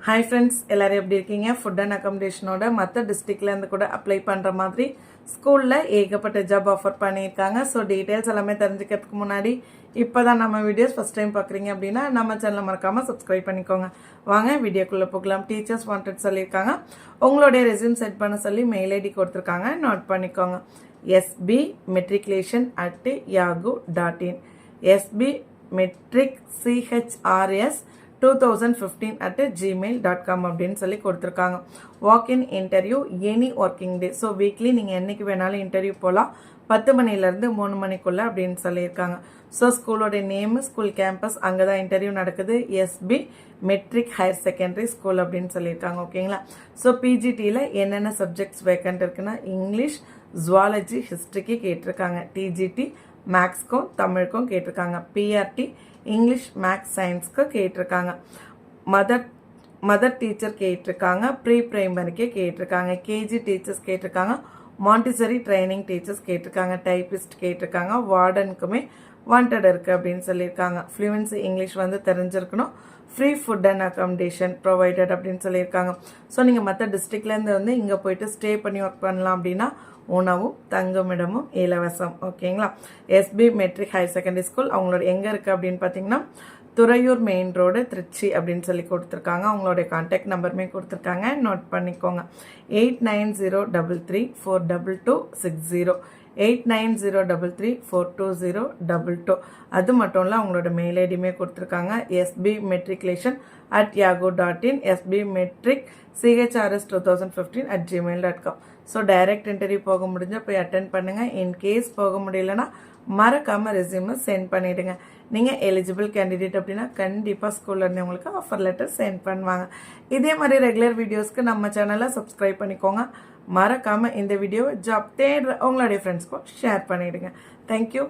Hi friends, எல்லோரும் எப்படி இருக்கீங்க? ஃபுட் அண்ட் அக்காமடேஷனோட மற்ற டிஸ்ட்ரிக்ட்லேருந்து கூட அப்ளை பண்ணுற மாதிரி ஸ்கூலில் ஏகப்பட்ட ஜாப் ஆஃபர் பண்ணியிருக்காங்க. ஸோ டீட்டெயில்ஸ் எல்லாமே தெரிஞ்சுக்கிறதுக்கு முன்னாடி இப்போ தான் நம்ம வீடியோஸ் ஃபஸ்ட் டைம் பார்க்குறீங்க அப்படின்னா நம்ம சேனலை மறக்காமல் சப்ஸ்கிரைப் பண்ணிக்கோங்க. வாங்க வீடியோக்குள்ளே போகலாம். டீச்சர்ஸ் வாண்டட் சொல்லியிருக்காங்க. உங்களுடைய ரெஸ்யூம் செட் பண்ண சொல்லி மெயில் ஐடி கொடுத்துருக்காங்க, நோட் பண்ணிக்கோங்க. sbmatriculation@yahoo.in sbmatricchrs2015@gmail.com அப்படின்னு சொல்லி கொடுத்துருக்காங்க. Walk-in interview any working day. So weekly நீங்கள் என்றைக்கு வேணாலும் இன்டர்வியூ போகலாம், 10 மணிலேருந்து 3 மணிக்குள்ளே அப்படின்னு சொல்லியிருக்காங்க. ஸோ ஸ்கூலோட நேமு, ஸ்கூல் கேம்பஸ், அங்கே தான் இன்டர்வியூ நடக்குது. SP matric higher secondary school அப்படின்னு சொல்லியிருக்காங்க. ஓகேங்களா? ஸோ பிஜிடியில் என்னென்ன சப்ஜெக்ட்ஸ் வேக்கண்ட் இருக்குன்னா இங்கிலீஷ், ஜுவாலஜி, ஹிஸ்ட்ரிக்கு கேட்டிருக்காங்க. டிஜிடி மேக்ஸ்க்கும் தமிழுக்கும் கேட்டிருக்காங்க. பிஆர்டி இங்கிலீஷ், மேக்ஸ், சயின்ஸ்க்கு கேட்டிருக்காங்க. மதர் டீச்சர் கேட்டிருக்காங்க. ப்ரீ பிரைமரிக்கு கேட்டிருக்காங்க. கேஜி டீச்சர்ஸ் கேட்டிருக்காங்க. மாண்டிசரி ட்ரைனிங் டீச்சர்ஸ் கேட்டிருக்காங்க. டைப்பிஸ்ட் கேட்டிருக்காங்க. வார்டனுக்குமே வாண்டட் இருக்குது அப்படின்னு சொல்லியிருக்காங்க. ஃப்ளூவன்சி இங்கிலீஷ் வந்து தெரிஞ்சிருக்கணும். Free food and accommodation provided அப்படின்னு சொல்லியிருக்காங்க. ஸோ நீங்கள் மற்ற டிஸ்ட்ரிக்ட்லேருந்து வந்து இங்கே போயிட்டு ஸ்டே பண்ணி ஒர்க் பண்ணலாம் அப்படின்னா உணவும் தங்குமிடமும் இலவசம். ஓகேங்களா? SP matric higher secondary school அவங்களோட எங்கே இருக்குது அப்படின்னு பார்த்தீங்கன்னா துறையூர் மெயின் ரோடு, திருச்சி அப்படின்னு சொல்லி கொடுத்துருக்காங்க. அவங்களுடைய கான்டாக்ட் நம்பருமே கொடுத்துருக்காங்க, நோட் பண்ணிக்கோங்க. 8903342260 8903342022. அது மட்டும் இல்லை அவங்களோட மெயில் ஐடியுமே கொடுத்துருக்காங்க. sbmatriculation@yahoo.in sbmatricchrs2015@gmail.com. So direct interview போக முடிஞ்சால் போய் அட்டென்ட் பண்ணுங்கள். இன்கேஸ் போக முடியலன்னா மறக்காமல் ரெஸ்யூமை சென்ட் பண்ணிவிடுங்க. நீங்கள் எலிஜிபிள் கேண்டிடேட் அப்படின்னா கண்டிப்பாக ஸ்கூல்லேருந்து உங்களுக்கு ஆஃபர் லெட்டர் சென்ட் பண்ணுவாங்க. இதே மாதிரி ரெகுலர் வீடியோஸ்க்கு நம்ம சேனலை சப்ஸ்கிரைப் பண்ணிக்கோங்க. மறக்காமல் இந்த வீடியோவை ஜாப் தேடுற உங்களுடைய ஃப்ரெண்ட்ஸ்க்கும் ஷேர் பண்ணிவிடுங்க. தேங்க்யூ.